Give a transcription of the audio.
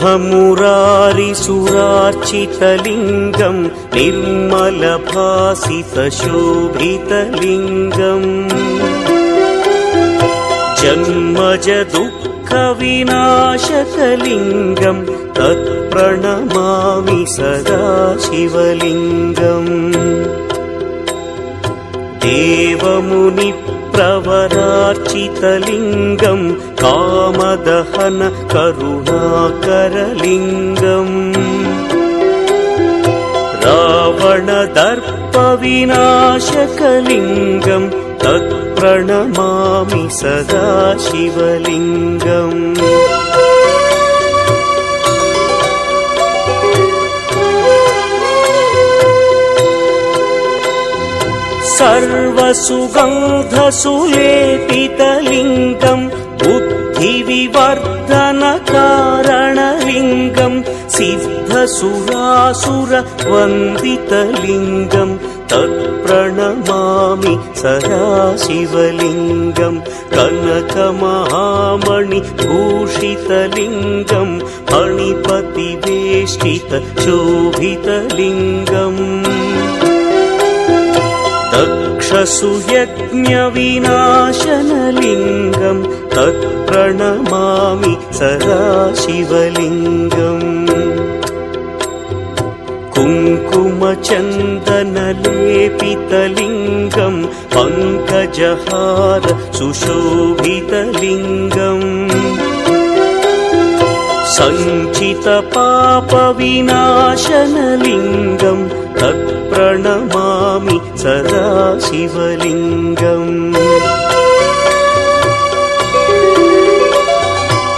शुद्धमुरारिसुरार्चितलिङ्गं निर्मलभासितशोभितलिङ्गम् जन्मजदुःखविनाशकलिङ्गं तत्प्रणमामि सदा शिवलिङ्गम् देवमुनिप्रवरार्चितलिङ्गं कामदहन करुणाकरलिङ्गम् रावणदर्पविनाशकलिङ्गं तत्प्रणमामि सदा शिवलिङ्गम् सर्वसुगन्धसुलेपितलिङ्गं बुद्धिविवर्धनकारणलिङ्गं सिद्धसुरासुरवन्दितलिङ्गं तत्प्रणमामि सदा शिवलिङ्गं कनकमहामणिभूषितलिङ्गं फणिपतिवेष्टितशोभितलिङ्गम् दक्षसुयज्ञविनाशनलिङ्गं तत्प्रणमामि सदा शिवलिङ्गम् कुङ्कुमचन्दनलेपितलिङ्गं पङ्कजहार सुशोभितलिङ्गम् सञ्चितपापविनाशनलिङ्गं तत्प्रणमामि सदा शिवलिङ्गम्